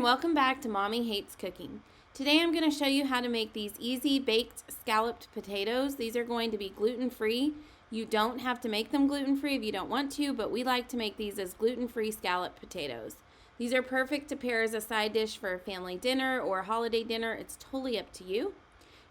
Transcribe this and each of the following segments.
and welcome back to Mommy Hates Cooking. Today I'm going to show you how to make these easy baked scalloped potatoes. These are going to be gluten-free. You don't have to make them gluten-free if you don't want to, but we like to make these as gluten-free scalloped potatoes. These are perfect to pair as a side dish for a family dinner or a holiday dinner. It's totally up to you.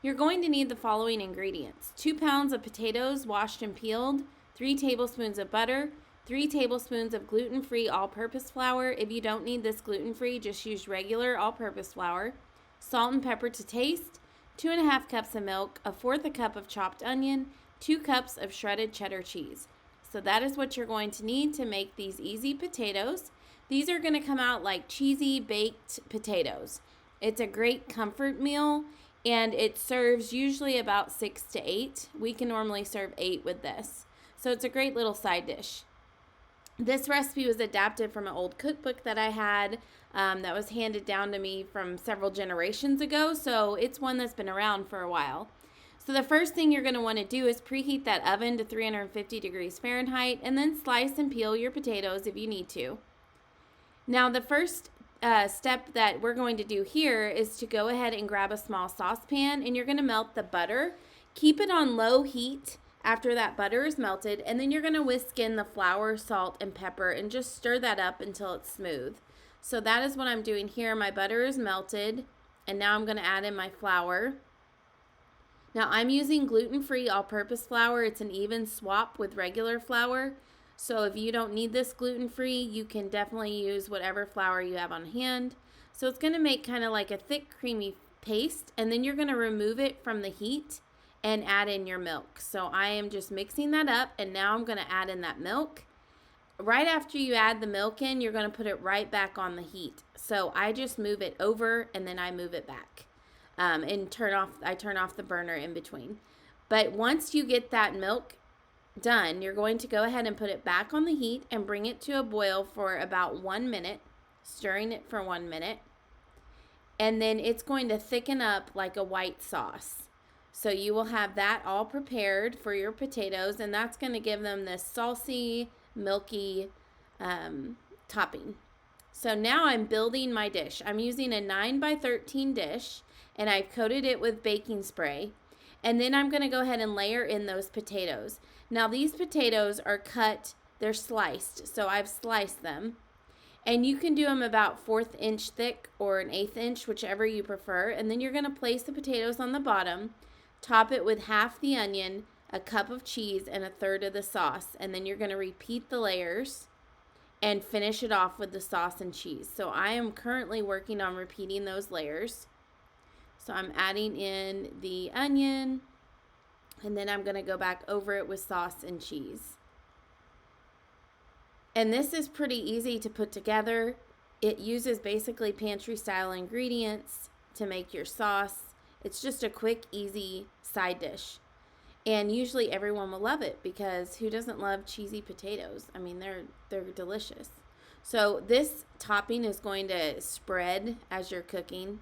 You're going to need the following ingredients: 2 pounds of potatoes washed and peeled, 3 tablespoons of butter, 3 tablespoons of gluten-free all-purpose flour. If you don't need this gluten-free, just use regular all-purpose flour. Salt and pepper to taste, 2½ cups of milk, 1/4 cup of chopped onion, 2 cups of shredded cheddar cheese. So that is what you're going to need to make these easy potatoes. These are going to come out like cheesy baked potatoes. It's a great comfort meal, and it serves usually about 6 to 8. We can normally serve 8 with this. So it's a great little side dish. This recipe was adapted from an old cookbook that I had that was handed down to me from several generations ago, so it's one that's been around for a while. So the first thing you're going to want to do is preheat that oven to 350 degrees Fahrenheit, and then slice and peel your potatoes if you need to. Now the first step that we're going to do here is to go ahead and grab a small saucepan, and you're going to melt the butter. Keep it on low heat after that butter is melted, and then you're going to whisk in the flour, salt, and pepper and just stir that up until it's smooth. So that is what I'm doing here. My butter is melted, and now I'm going to add in my flour. Now I'm using gluten-free all-purpose flour. It's an even swap with regular flour. So if you don't need this gluten-free, you can definitely use whatever flour you have on hand. So it's going to make kind of like a thick, creamy paste, and then you're going to remove it from the heat and add in your milk. So I am just mixing that up, and now I'm going to add in that milk. Right after you add the milk in, you're going to put it right back on the heat. So I just move it over, and then I move it back, and I turn off the burner in between. But once you get that milk done, you're going to go ahead and put it back on the heat and bring it to a boil for about 1 minute, stirring it for 1 minute. And then it's going to thicken up like a white sauce. So you will have that all prepared for your potatoes, and that's going to give them this saucy, milky topping. So now I'm building my dish. I'm using a 9 by 13 dish, and I've coated it with baking spray. And then I'm going to go ahead and layer in those potatoes. Now these potatoes are cut, they're sliced, so I've sliced them. And you can do them about 1/4 inch thick or an 1/8 inch, whichever you prefer. And then you're going to place the potatoes on the bottom, top it with half the onion, a cup of cheese, and 1/3 of the sauce. And then you're going to repeat the layers and finish it off with the sauce and cheese. So I am currently working on repeating those layers. So I'm adding in the onion, and then I'm going to go back over it with sauce and cheese. And this is pretty easy to put together. It uses basically pantry-style ingredients to make your sauce. It's just a quick, easy side dish. And usually everyone will love it, because who doesn't love cheesy potatoes? I mean, they're delicious. So this topping is going to spread as you're cooking.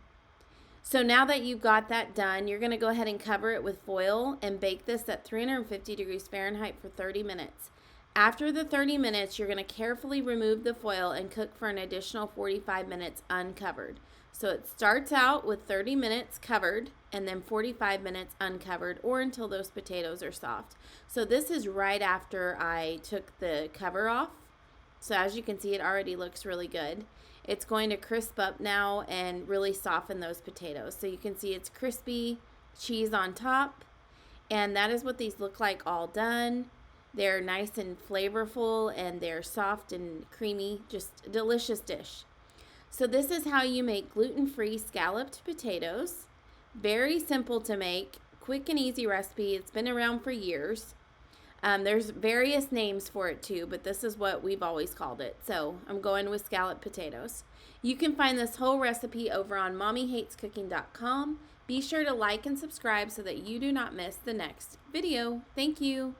So now that you've got that done, you're going to go ahead and cover it with foil and bake this at 350 degrees Fahrenheit for 30 minutes. After the 30 minutes, you're going to carefully remove the foil and cook for an additional 45 minutes uncovered. So it starts out with 30 minutes covered and then 45 minutes uncovered, or until those potatoes are soft. So this is right after I took the cover off. So as you can see, it already looks really good. It's going to crisp up now and really soften those potatoes. So you can see it's crispy, cheese on top, and that is what these look like all done. They're nice and flavorful, and they're soft and creamy, just a delicious dish. So this is how you make gluten-free scalloped potatoes. Very simple to make, quick and easy recipe. It's been around for years. There's various names for it too, but this is what we've always called it. So I'm going with scalloped potatoes. You can find this whole recipe over on mommyhatescooking.com. Be sure to like and subscribe so that you do not miss the next video. Thank you.